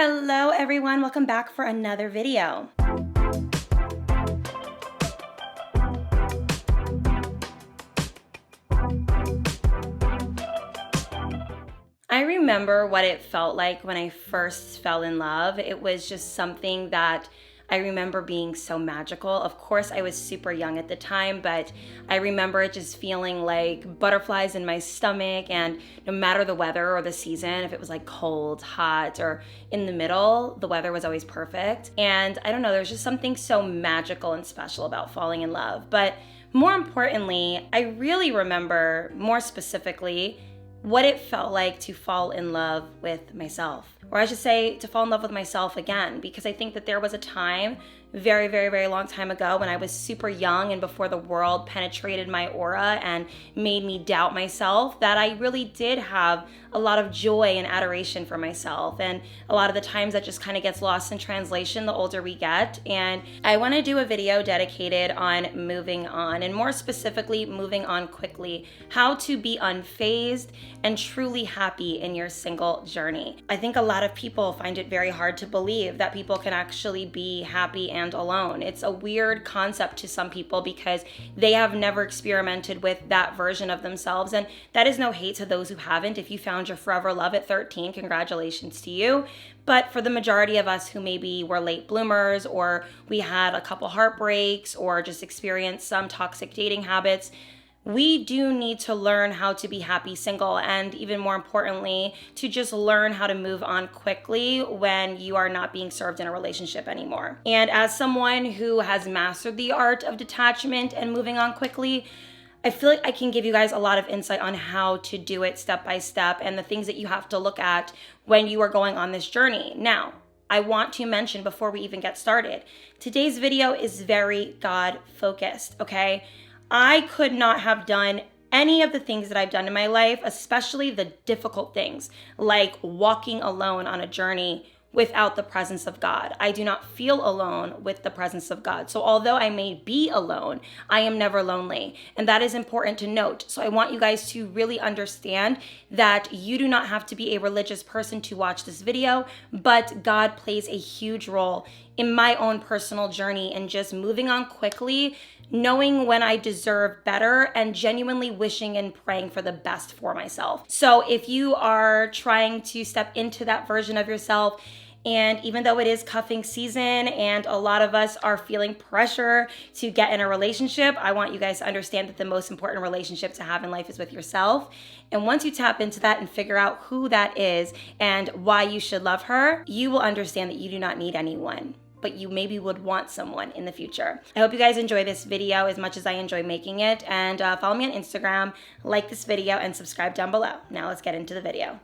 Hello everyone, welcome back for another video. I remember what it felt like when I first fell in love. It was just something that I remember being so magical. Of course, I was super young at the time, but I remember it just feeling like butterflies in my stomach, and no matter the weather or the season, if it was like cold, hot, or in the middle, the weather was always perfect. And I don't know, there's just something so magical and special about falling in love. But more importantly, I really remember more specifically what it felt like to fall in love with myself. Or I should say, to fall in love with myself again, because I think that there was a time, very, very, very long time ago, when I was super young and before the world penetrated my aura and made me doubt myself, that I really did have a lot of joy and adoration for myself. And a lot of the times that just kind of gets lost in translation the older we get. And I want to do a video dedicated on moving on, and more specifically, moving on quickly, how to be unfazed and truly happy in your single journey. I think a lot of people find it very hard to believe that people can actually be happy and alone. It's a weird concept to some people because they have never experimented with that version of themselves. And that is no hate to those who haven't. If you found your forever love at 13, congratulations to you. But for the majority of us who maybe were late bloomers, or we had a couple heartbreaks, or just experienced some toxic dating habits, we do need to learn how to be happy single, and even more importantly, to just learn how to move on quickly when you are not being served in a relationship anymore. And as someone who has mastered the art of detachment and moving on quickly, I feel like I can give you guys a lot of insight on how to do it step by step and the things that you have to look at when you are going on this journey. Now, I want to mention before we even get started, today's video is very God focused, okay? I could not have done any of the things that I've done in my life, especially the difficult things, like walking alone on a journey without the presence of God. I do not feel alone with the presence of God. So although I may be alone, I am never lonely. And that is important to note. So I want you guys to really understand that you do not have to be a religious person to watch this video, but God plays a huge role in my own personal journey and just moving on quickly, knowing when I deserve better, and genuinely wishing and praying for the best for myself. So if you are trying to step into that version of yourself, and even though it is cuffing season and a lot of us are feeling pressure to get in a relationship, I want you guys to understand that the most important relationship to have in life is with yourself. And once you tap into that and figure out who that is and why you should love her, you will understand that you do not need anyone, but you maybe would want someone in the future. I hope you guys enjoy this video as much as I enjoy making it, and follow me on Instagram, like this video, and subscribe down below. Now let's get into the video.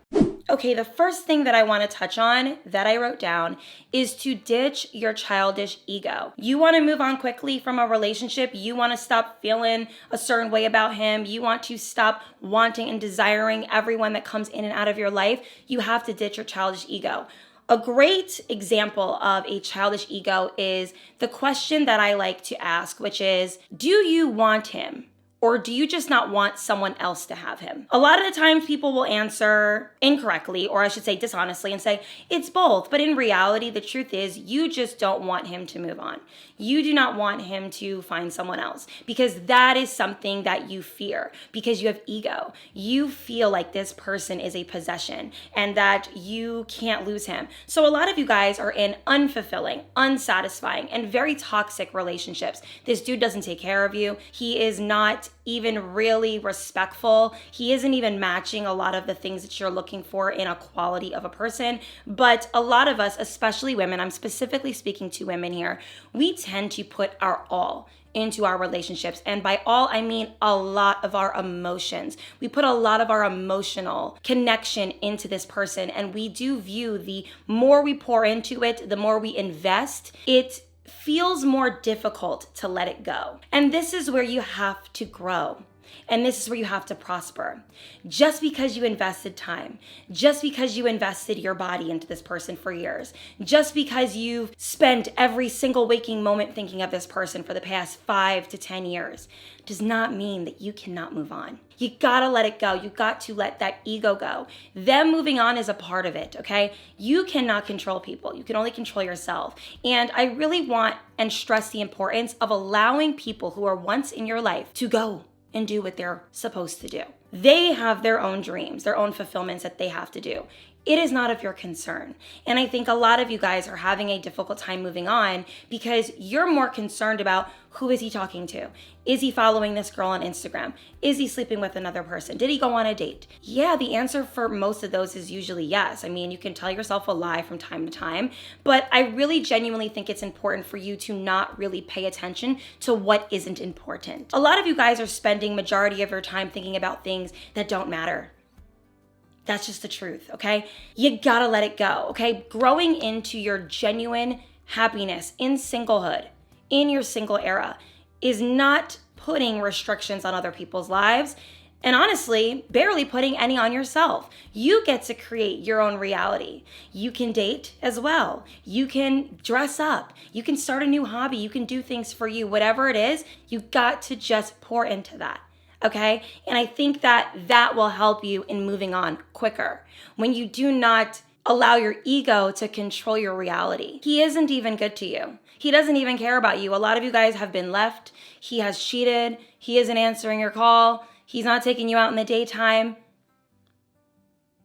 Okay, the first thing that I want to touch on that I wrote down is to ditch your childish ego. You want to move on quickly from a relationship. You want to stop feeling a certain way about him. You want to stop wanting and desiring everyone that comes in and out of your life. You have to ditch your childish ego. A great example of a childish ego is the question that I like to ask, which is, do you want him? Or do you just not want someone else to have him? A lot of the times people will answer incorrectly, or I should say dishonestly, and say it's both. But in reality, the truth is you just don't want him to move on. You do not want him to find someone else, because that is something that you fear, because you have ego. You feel like this person is a possession and that you can't lose him. So a lot of you guys are in unfulfilling, unsatisfying, and very toxic relationships. This dude doesn't take care of you. He is not even really respectful. He isn't even matching a lot of the things that you're looking for in a quality of a person. But a lot of us, especially women, I'm specifically speaking to women here, we tend to put our all into our relationships. And by all, I mean a lot of our emotions. We put a lot of our emotional connection into this person. And we do view the more we pour into it, the more we invest, it feels more difficult to let it go. And this is where you have to grow. And this is where you have to prosper. Just because you invested time, just because you invested your body into this person for years, just because you've spent every single waking moment thinking of this person for the past 5 to 10 years, does not mean that you cannot move on. You gotta let it go. You got to let that ego go. Them moving on is a part of it, okay? You cannot control people. You can only control yourself. And I really want and stress the importance of allowing people who are once in your life to go and do what they're supposed to do. They have their own dreams, their own fulfillments that they have to do. It is not of your concern. And I think a lot of you guys are having a difficult time moving on because you're more concerned about who is he talking to? Is he following this girl on Instagram? Is he sleeping with another person? Did he go on a date? Yeah, the answer for most of those is usually yes. I mean, you can tell yourself a lie from time to time, but I really genuinely think it's important for you to not really pay attention to what isn't important. A lot of you guys are spending majority of your time thinking about things that don't matter. That's just the truth, okay? You gotta let it go, okay? Growing into your genuine happiness in singlehood, in your single era, is not putting restrictions on other people's lives, and honestly, barely putting any on yourself. You get to create your own reality. You can date as well. You can dress up. You can start a new hobby. You can do things for you. Whatever it is, you got to just pour into that. Okay? And I think that will help you in moving on quicker. When you do not allow your ego to control your reality. He isn't even good to you. He doesn't even care about you. A lot of you guys have been left. He has cheated. He isn't answering your call. He's not taking you out in the daytime.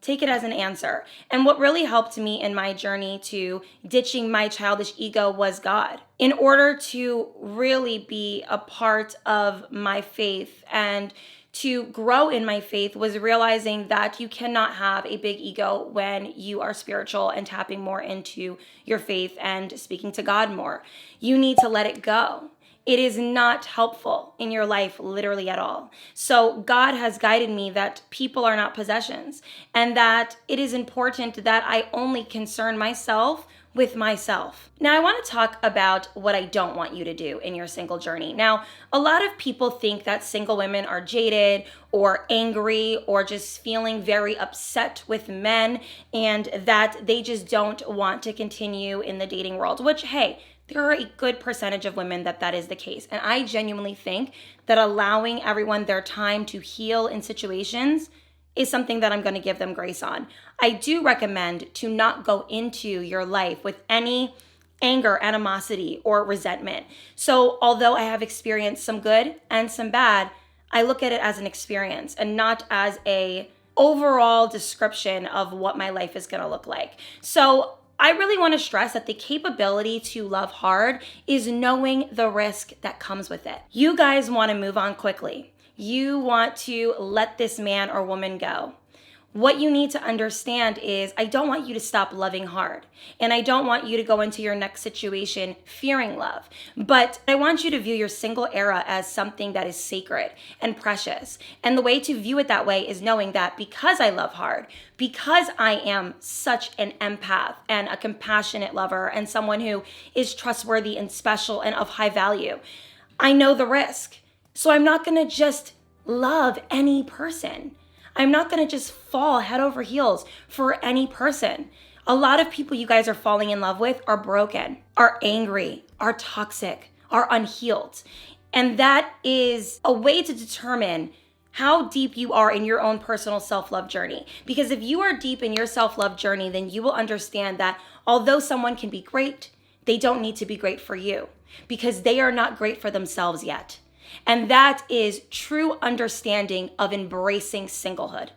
Take it as an answer. And what really helped me in my journey to ditching my childish ego was God. In order to really be a part of my faith and to grow in my faith was realizing that you cannot have a big ego when you are spiritual and tapping more into your faith and speaking to God more. You need to let it go. It is not helpful in your life literally at all. So God has guided me that people are not possessions and that it is important that I only concern myself with myself. Now, I want to talk about what I don't want you to do in your single journey. Now, a lot of people think that single women are jaded or angry or just feeling very upset with men and that they just don't want to continue in the dating world, which, hey, there are a good percentage of women that is the case. And I genuinely think that allowing everyone their time to heal in situations is something that I'm going to give them grace on. I do recommend to not go into your life with any anger, animosity, or resentment. So although I have experienced some good and some bad, I look at it as an experience and not as a overall description of what my life is going to look like. So I really want to stress that the capability to love hard is knowing the risk that comes with it. You guys want to move on quickly. You want to let this man or woman go. What you need to understand is I don't want you to stop loving hard. And I don't want you to go into your next situation fearing love. But I want you to view your single era as something that is sacred and precious. And the way to view it that way is knowing that because I love hard, because I am such an empath and a compassionate lover and someone who is trustworthy and special and of high value, I know the risk. So I'm not going to just love any person. I'm not going to just fall head over heels for any person. A lot of people you guys are falling in love with are broken, are angry, are toxic, are unhealed. And that is a way to determine how deep you are in your own personal self-love journey. Because if you are deep in your self-love journey, then you will understand that although someone can be great, they don't need to be great for you because they are not great for themselves yet. And that is true understanding of embracing singlehood.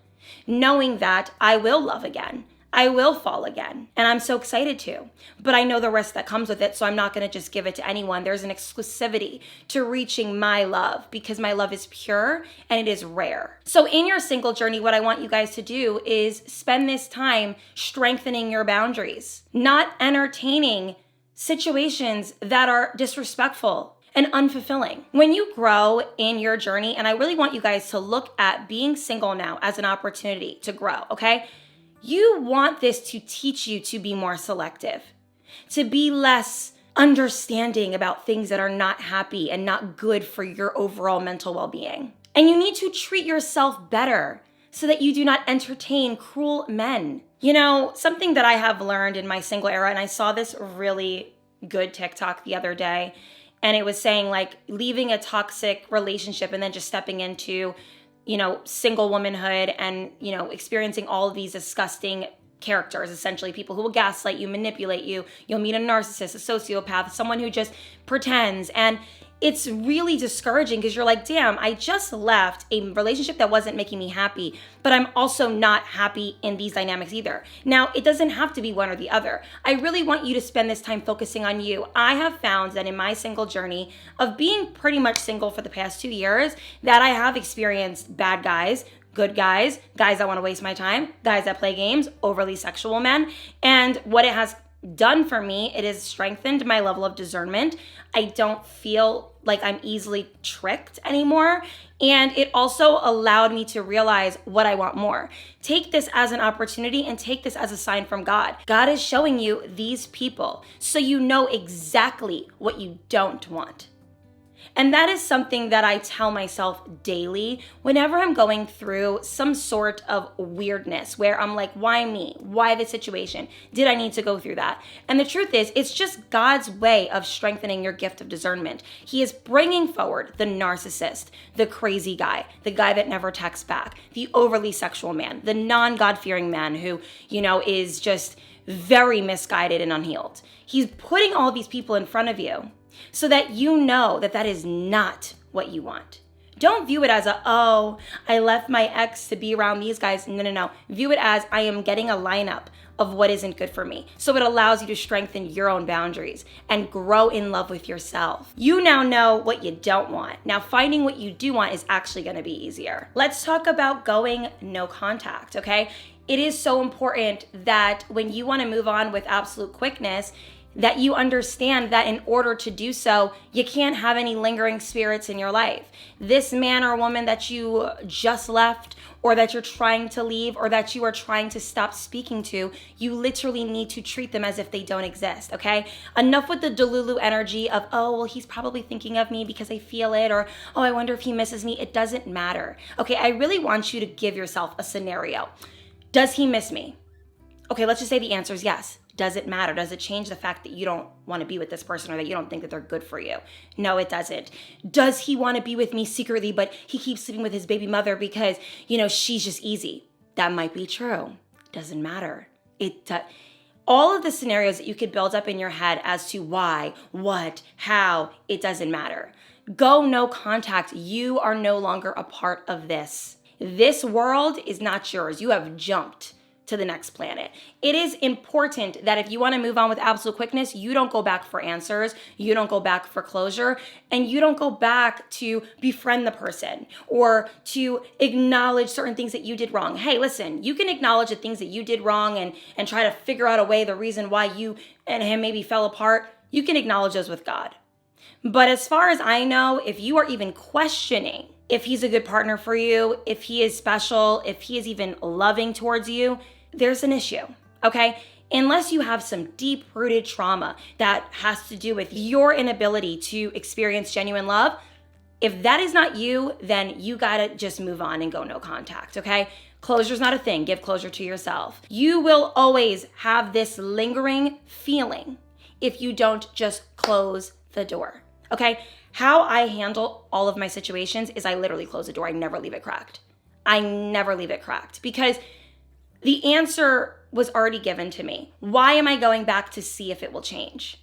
Knowing that I will love again. I will fall again. And I'm so excited to. But I know the risk that comes with it, so I'm not going to just give it to anyone. There's an exclusivity to reaching my love because my love is pure and it is rare. So in your single journey, what I want you guys to do is spend this time strengthening your boundaries, not entertaining situations that are disrespectful and unfulfilling. When you grow in your journey, and I really want you guys to look at being single now as an opportunity to grow, okay? You want this to teach you to be more selective, to be less understanding about things that are not happy and not good for your overall mental well-being. And you need to treat yourself better so that you do not entertain cruel men. You know, something that I have learned in my single era, and I saw this really good TikTok the other day, and it was saying like leaving a toxic relationship and then just stepping into, single womanhood and, experiencing all of these disgusting characters, essentially people who will gaslight you, manipulate you. You'll meet a narcissist, a sociopath, someone who just pretends. And it's really discouraging because you're like, damn, I just left a relationship that wasn't making me happy, but I'm also not happy in these dynamics either. Now, it doesn't have to be one or the other. I really want you to spend this time focusing on you. I have found that in my single journey of being pretty much single for the past 2 years, that I have experienced bad guys, good guys, guys that want to waste my time, guys that play games, overly sexual men. And what it has done for me, it has strengthened my level of discernment. I don't feel like I'm easily tricked anymore. And it also allowed me to realize what I want more. Take this as an opportunity and take this as a sign from God. God is showing you these people so you know exactly what you don't want. And that is something that I tell myself daily whenever I'm going through some sort of weirdness where I'm like, why me? Why the situation? Did I need to go through that? And the truth is, it's just God's way of strengthening your gift of discernment. He is bringing forward the narcissist, the crazy guy, the guy that never texts back, the overly sexual man, the non-God-fearing man who, is just very misguided and unhealed. He's putting all these people in front of you so that you know that that is not what you want. Don't view it as I left my ex to be around these guys. No. View it as I am getting a lineup of what isn't good for me. So it allows you to strengthen your own boundaries and grow in love with yourself. You now know what you don't want. Now finding what you do want is actually going to be easier. Let's talk about going no contact, okay? It is so important that when you want to move on with absolute quickness, that you understand that in order to do so, you can't have any lingering spirits in your life. This man or woman that you just left, or that you're trying to leave, or that you are trying to stop speaking to, you literally need to treat them as if they don't exist, okay? Enough with the Delulu energy of, he's probably thinking of me because I feel it, or, I wonder if he misses me. It doesn't matter. Okay, I really want you to give yourself a scenario. Does he miss me? Okay, let's just say the answer is yes. Does it matter? Does it change the fact that you don't want to be with this person or that you don't think that they're good for you? No, it doesn't. Does he want to be with me secretly, but he keeps sleeping with his baby mother because, she's just easy? That might be true. Doesn't matter. All of the scenarios that you could build up in your head as to why, what, how, it doesn't matter. Go no contact. You are no longer a part of this. This world is not yours. You have jumped to the next planet. It is important that if you want to move on with absolute quickness, you don't go back for answers, you don't go back for closure, and you don't go back to befriend the person or to acknowledge certain things that you did wrong. Hey, listen, you can acknowledge the things that you did wrong and try to figure out a way, the reason why you and him maybe fell apart. You can acknowledge those with God. But as far as I know, if you are even questioning if he's a good partner for you, if he is special, if he is even loving towards you, there's an issue, okay? Unless you have some deep-rooted trauma that has to do with your inability to experience genuine love, if that is not you, then you gotta just move on and go no contact, okay? Closure's not a thing. Give closure to yourself. You will always have this lingering feeling if you don't just close the door, okay? How I handle all of my situations is I literally close the door. I never leave it cracked. Because the answer was already given to me. Why am I going back to see if it will change?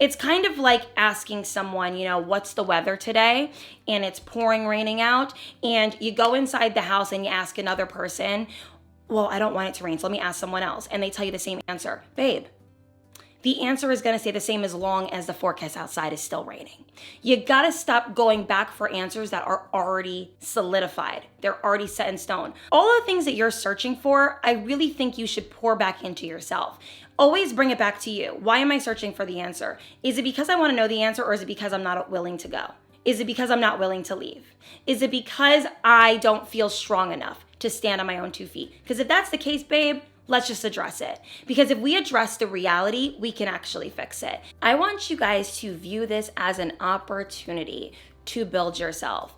It's kind of like asking someone, what's the weather today? And it's pouring, raining out. And you go inside the house and you ask another person, well, I don't want it to rain, so let me ask someone else. And they tell you the same answer. Babe, the answer is going to stay the same as long as the forecast outside is still raining. You got to stop going back for answers that are already solidified. They're already set in stone. All the things that you're searching for, I really think you should pour back into yourself. Always bring it back to you. Why am I searching for the answer? Is it because I want to know the answer, or is it because I'm not willing to go? Is it because I'm not willing to leave? Is it because I don't feel strong enough to stand on my own 2 feet? Because if that's the case, babe, let's just address it. Because if we address the reality, we can actually fix it. I want you guys to view this as an opportunity to build yourself.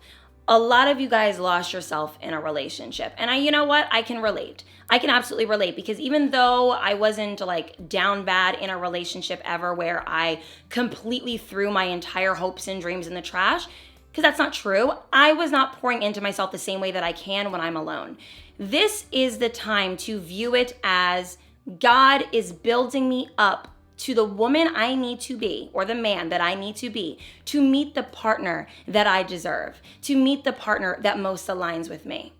A lot of you guys lost yourself in a relationship. And you know what? I can relate. I can absolutely relate, because even though I wasn't like down bad in a relationship ever where I completely threw my entire hopes and dreams in the trash, because that's not true, I was not pouring into myself the same way that I can when I'm alone. This is the time to view it as God is building me up to the woman I need to be, or the man that I need to be, to meet the partner that I deserve, to meet the partner that most aligns with me.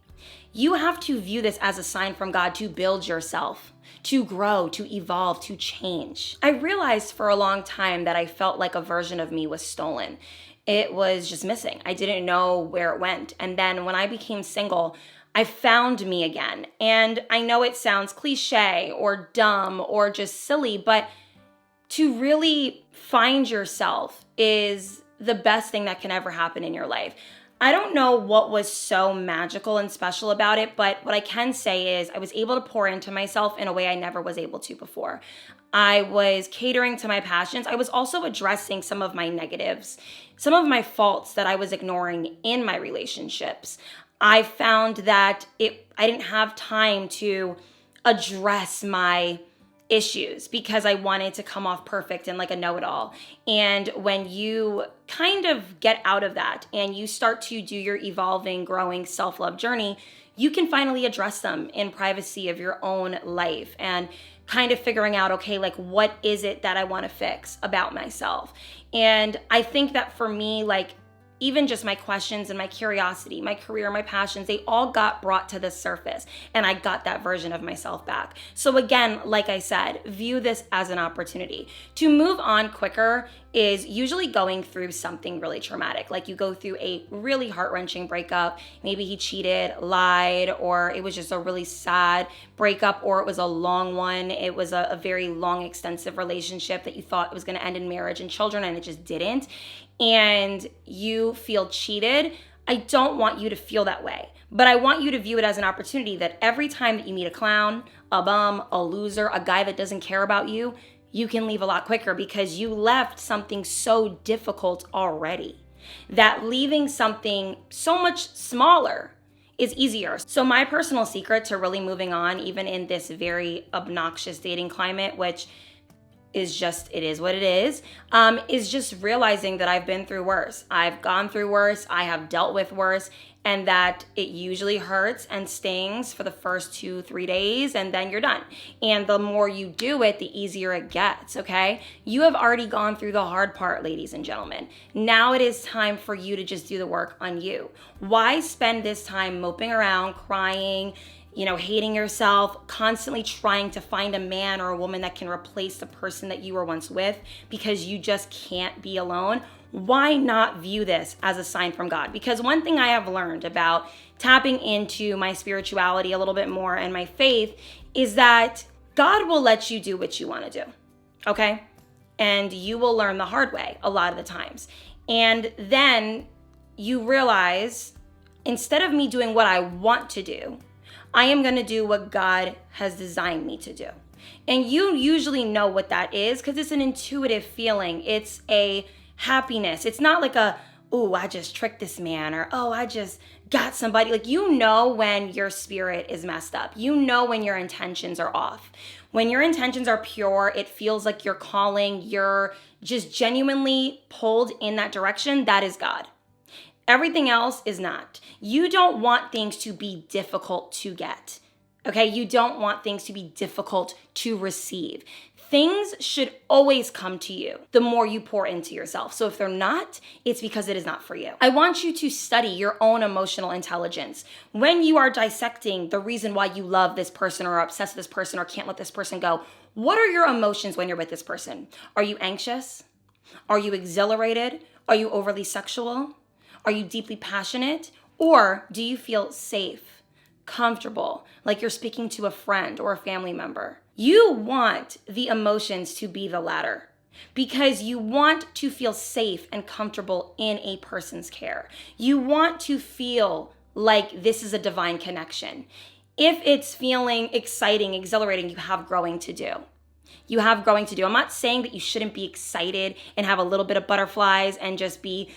You have to view this as a sign from God to build yourself, to grow, to evolve, to change. I realized for a long time that I felt like a version of me was stolen. It was just missing. I didn't know where it went. And then when I became single, I found me again. And I know it sounds cliche or dumb or just silly, but to really find yourself is the best thing that can ever happen in your life. I don't know what was so magical and special about it, but what I can say is I was able to pour into myself in a way I never was able to before. I was catering to my passions. I was also addressing some of my negatives, some of my faults that I was ignoring in my relationships. I found that I didn't have time to address my issues because I wanted to come off perfect and like a know-it-all. And when you kind of get out of that and you start to do your evolving, growing self-love journey, you can finally address them in privacy of your own life and kind of figuring out, okay, like what is it that I want to fix about myself? And I think that for me, like even just my questions and my curiosity, my career, my passions, they all got brought to the surface, and I got that version of myself back. So again, like I said, view this as an opportunity. To move on quicker is usually going through something really traumatic. Like you go through a really heart-wrenching breakup. Maybe he cheated, lied, or it was just a really sad breakup, or it was a long one. It was a very long, extensive relationship that you thought was going to end in marriage and children, and it just didn't. And you feel cheated. I don't want you to feel that way, but I want you to view it as an opportunity that every time that you meet a clown, a bum, a loser, a guy that doesn't care about you, you can leave a lot quicker because you left something so difficult already. That leaving something so much smaller is easier. So my personal secret to really moving on, even in this very obnoxious dating climate, which is just, it is what it is just realizing that I've been through worse. I've gone through worse. I have dealt with worse, and that it usually hurts and stings for the first 2-3 days, and then you're done. And the more you do it, the easier it gets, okay? You have already gone through the hard part, ladies and gentlemen. Now it is time for you to just do the work on you. Why spend this time moping around, crying, hating yourself, constantly trying to find a man or a woman that can replace the person that you were once with because you just can't be alone? Why not view this as a sign from God? Because one thing I have learned about tapping into my spirituality a little bit more and my faith is that God will let you do what you want to do, okay? And you will learn the hard way a lot of the times. And then you realize, instead of me doing what I want to do, I am going to do what God has designed me to do. And you usually know what that is because it's an intuitive feeling. It's a happiness. It's not like oh, I just tricked this man, or, oh, I just got somebody. Like, you know when your spirit is messed up. You know when your intentions are off. When your intentions are pure, it feels like you're calling, you're just genuinely pulled in that direction. That is God. Everything else is not. You don't want things to be difficult to get, okay? You don't want things to be difficult to receive. Things should always come to you the more you pour into yourself. So if they're not, it's because it is not for you. I want you to study your own emotional intelligence. When you are dissecting the reason why you love this person or are obsessed with this person or can't let this person go, what are your emotions when you're with this person? Are you anxious? Are you exhilarated? Are you overly sexual? Are you deeply passionate? Or do you feel safe, comfortable, like you're speaking to a friend or a family member? You want the emotions to be the latter because you want to feel safe and comfortable in a person's care. You want to feel like this is a divine connection. If it's feeling exciting, exhilarating, you have growing to do. You have growing to do. I'm not saying that you shouldn't be excited and have a little bit of butterflies and just be,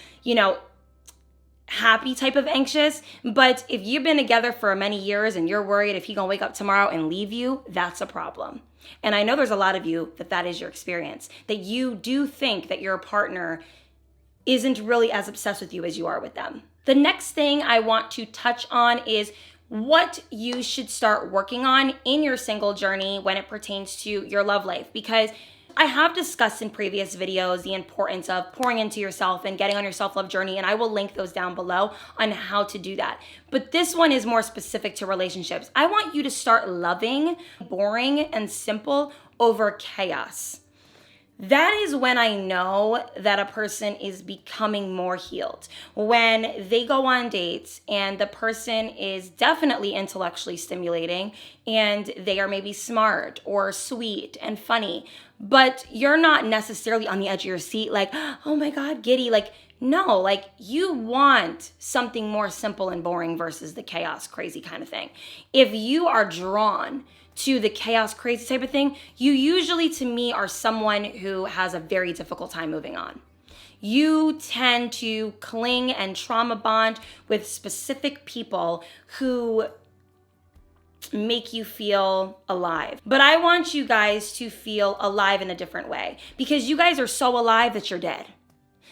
happy type of anxious. But if you've been together for many years and you're worried if he's gonna wake up tomorrow and leave you, that's a problem. And I know there's a lot of you that is your experience, that you do think that your partner isn't really as obsessed with you as you are with them. The next thing I want to touch on is what you should start working on in your single journey when it pertains to your love life. Because I have discussed in previous videos the importance of pouring into yourself and getting on your self-love journey, and I will link those down below on how to do that. But this one is more specific to relationships. I want you to start loving boring and simple over chaos. That is when I know that a person is becoming more healed. When they go on dates and the person is definitely intellectually stimulating and they are maybe smart or sweet and funny, but you're not necessarily on the edge of your seat like, oh my God, giddy. Like, no, like you want something more simple and boring versus the chaos, crazy kind of thing. If you are drawn to the chaos, crazy type of thing, you usually, to me, are someone who has a very difficult time moving on. You tend to cling and trauma bond with specific people who make you feel alive. But I want you guys to feel alive in a different way, because you guys are so alive that you're dead.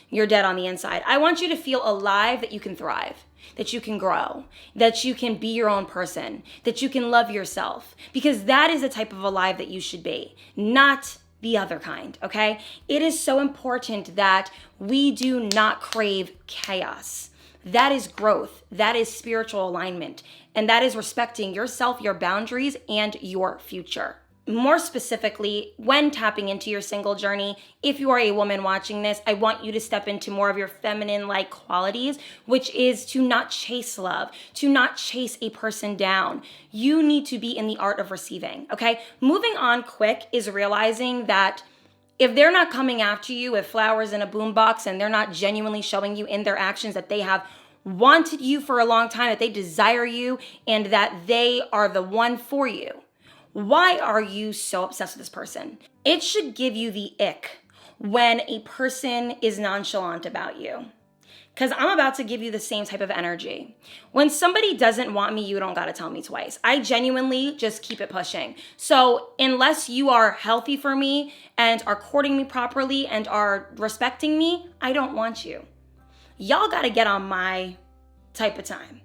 You're dead on the inside. I want you to feel alive that you can thrive, that you can grow, that you can be your own person, that you can love yourself, because that is the type of alive that you should be, not the other kind, okay? It is so important that we do not crave chaos. That is growth. That is spiritual alignment. And that is respecting yourself, your boundaries, and your future. More specifically, when tapping into your single journey, if you are a woman watching this, I want you to step into more of your feminine-like qualities, which is to not chase love, to not chase a person down. You need to be in the art of receiving, okay? Moving on quick is realizing that if they're not coming after you with flowers in a boombox and they're not genuinely showing you in their actions that they have wanted you for a long time, that they desire you, and that they are the one for you, why are you so obsessed with this person? It should give you the ick when a person is nonchalant about you. Because I'm about to give you the same type of energy. When somebody doesn't want me, you don't gotta tell me twice. I genuinely just keep it pushing. So unless you are healthy for me and are courting me properly and are respecting me, I don't want you. Y'all gotta get on my type of time.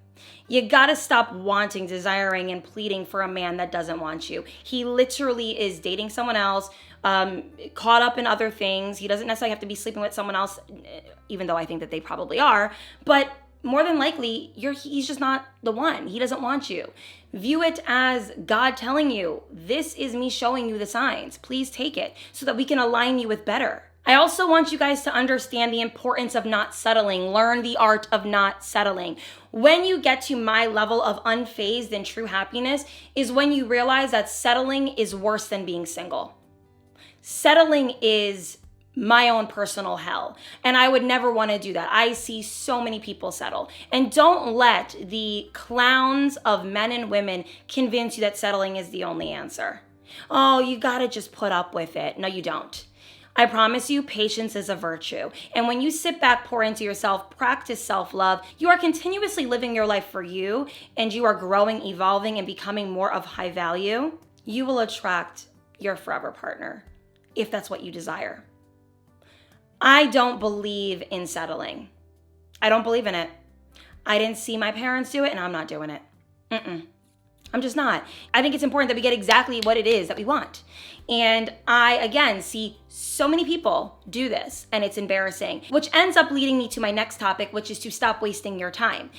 You gotta stop wanting, desiring, and pleading for a man that doesn't want you. He literally is dating someone else, caught up in other things. He doesn't necessarily have to be sleeping with someone else, even though I think that they probably are. But more than likely, he's just not the one. He doesn't want you. View it as God telling you, this is me showing you the signs. Please take it so that we can align you with better. I also want you guys to understand the importance of not settling. Learn the art of not settling. When you get to my level of unfazed and true happiness is when you realize that settling is worse than being single. Settling is my own personal hell, and I would never want to do that. I see so many people settle. And don't let the clowns of men and women convince you that settling is the only answer. Oh, you gotta just put up with it. No, you don't. I promise you, patience is a virtue. And when you sit back, pour into yourself, practice self-love, you are continuously living your life for you, and you are growing, evolving, and becoming more of high value, you will attract your forever partner, if that's what you desire. I don't believe in settling. I don't believe in it. I didn't see my parents do it, and I'm not doing it. I'm just not. I think it's important that we get exactly what it is that we want. And I, again, see so many people do this, and it's embarrassing, which ends up leading me to my next topic, which is to stop wasting your time.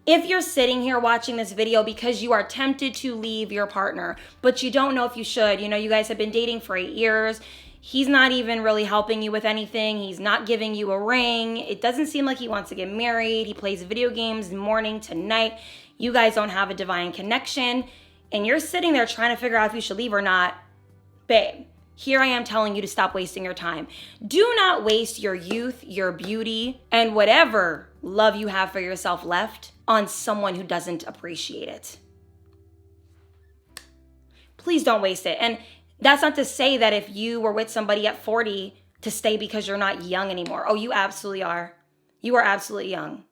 If you're sitting here watching this video because you are tempted to leave your partner, but you don't know if you should, you guys have been dating for 8 years, he's not even really helping you with anything, he's not giving you a ring, it doesn't seem like he wants to get married, he plays video games morning to night, you guys don't have a divine connection, and you're sitting there trying to figure out if you should leave or not, babe, here I am telling you to stop wasting your time. Do not waste your youth, your beauty, and whatever love you have for yourself left on someone who doesn't appreciate it. Please don't waste it. And that's not to say that if you were with somebody at 40 to stay because you're not young anymore. Oh, you absolutely are. You are absolutely young.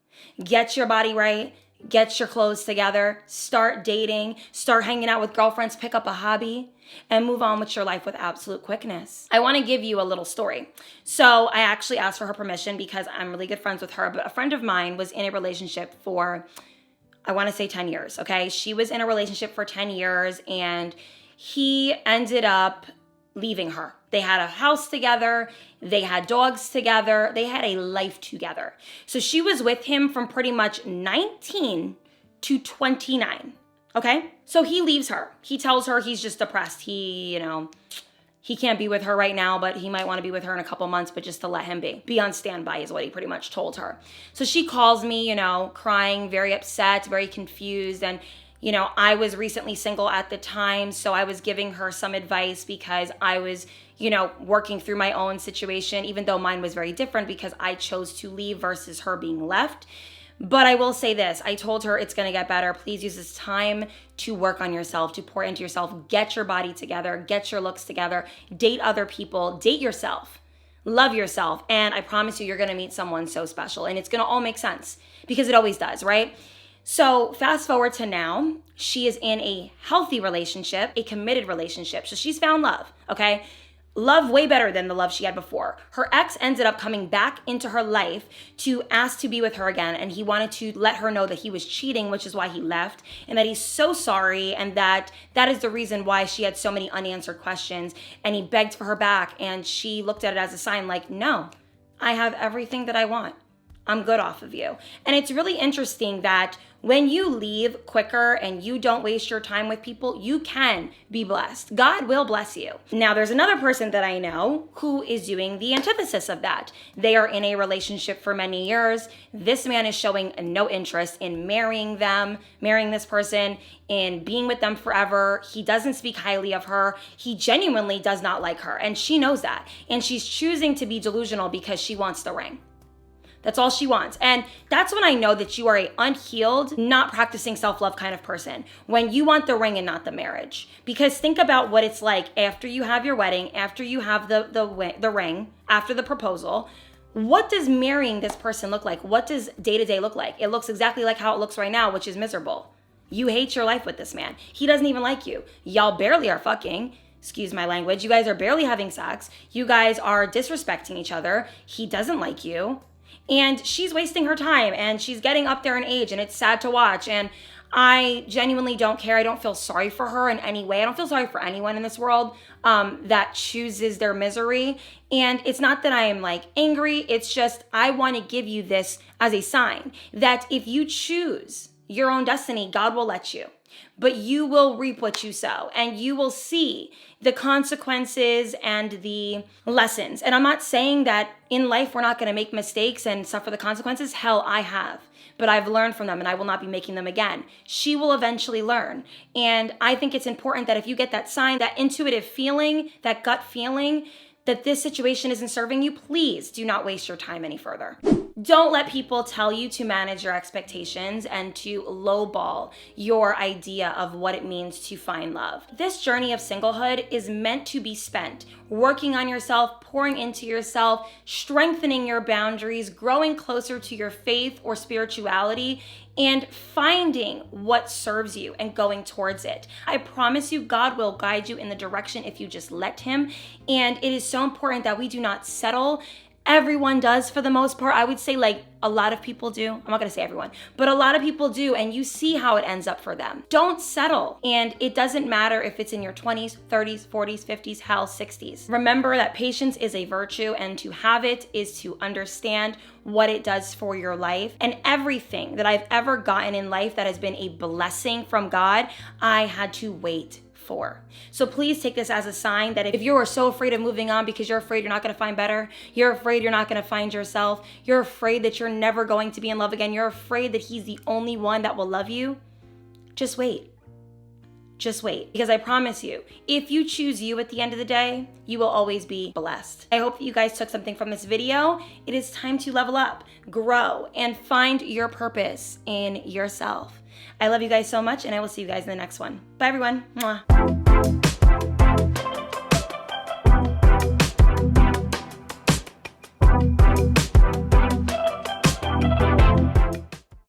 Get your body right. Get your clothes together, start dating, start hanging out with girlfriends, pick up a hobby, and move on with your life with absolute quickness. I want to give you a little story. So I actually asked for her permission because I'm really good friends with her, but a friend of mine was in a relationship for, I want to say 10 years, okay? She was in a relationship for 10 years and he ended up leaving her. They had a house together. They had dogs together. They had a life together. So she was with him from pretty much 19 to 29. Okay? So he leaves her. He tells her he's just depressed. He can't be with her right now, but he might want to be with her in a couple months, but just to let him be on standby is what he pretty much told her. So she calls me, crying, very upset, very confused. And I was recently single at the time, so I was giving her some advice because I was, working through my own situation, even though mine was very different because I chose to leave versus her being left. But I will say this, I told her it's gonna get better. Please use this time to work on yourself, to pour into yourself, get your body together, get your looks together, date other people, date yourself, love yourself. And I promise you're gonna meet someone so special and it's gonna all make sense because it always does, right? So fast forward to now, she is in a healthy relationship, a committed relationship. So she's found love, okay? Love way better than the love she had before. Her ex ended up coming back into her life to ask to be with her again. And he wanted to let her know that he was cheating, which is why he left, and that he's so sorry. And that is the reason why she had so many unanswered questions. And he begged for her back. And she looked at it as a sign like, no, I have everything that I want. I'm good off of you. And it's really interesting that when you leave quicker and you don't waste your time with people, you can be blessed. God will bless you. Now, there's another person that I know who is doing the antithesis of that. They are in a relationship for many years. This man is showing no interest in marrying this person, in being with them forever. He doesn't speak highly of her. He genuinely does not like her. And she knows that. And she's choosing to be delusional because she wants the ring. That's all she wants. And that's when I know that you are a unhealed, not practicing self-love kind of person. When you want the ring and not the marriage. Because think about what it's like after you have your wedding, after you have the ring, after the proposal. What does marrying this person look like? What does day-to-day look like? It looks exactly like how it looks right now, which is miserable. You hate your life with this man. He doesn't even like you. Y'all barely are fucking. Excuse my language. You guys are barely having sex. You guys are disrespecting each other. He doesn't like you. And she's wasting her time and she's getting up there in age and it's sad to watch. And I genuinely don't care. I don't feel sorry for her in any way. I don't feel sorry for anyone in this world that chooses their misery. And it's not that I am angry. It's just I want to give you this as a sign that if you choose your own destiny, God will let you. But you will reap what you sow and you will see the consequences and the lessons. And I'm not saying that in life we're not going to make mistakes and suffer the consequences. Hell, I have. But I've learned from them and I will not be making them again. She will eventually learn. And I think it's important that if you get that sign, that intuitive feeling, that gut feeling that this situation isn't serving you, please do not waste your time any further. Don't let people tell you to manage your expectations and to lowball your idea of what it means to find love. This journey of singlehood is meant to be spent working on yourself, pouring into yourself, strengthening your boundaries, growing closer to your faith or spirituality, and finding what serves you and going towards it. I promise you, God will guide you in the direction if you just let Him. And it is so important that we do not settle. Everyone does for the most part. I would say a lot of people do. I'm not gonna say everyone, but a lot of people do, and you see how it ends up for them. Don't settle. And it doesn't matter if it's in your 20s, 30s, 40s, 50s, hell, 60s. Remember that patience is a virtue, and to have it is to understand what it does for your life. And everything that I've ever gotten in life that has been a blessing from God, I had to wait for. So please take this as a sign that if you are so afraid of moving on because you're afraid you're not going to find better, you're afraid you're not going to find yourself, you're afraid that you're never going to be in love again, you're afraid that He's the only one that will love you, just wait. Just wait. Because I promise you, if you choose you at the end of the day, you will always be blessed. I hope that you guys took something from this video. It is time to level up, grow, and find your purpose in yourself. I love you guys so much, and I will see you guys in the next one. Bye, everyone. Mwah.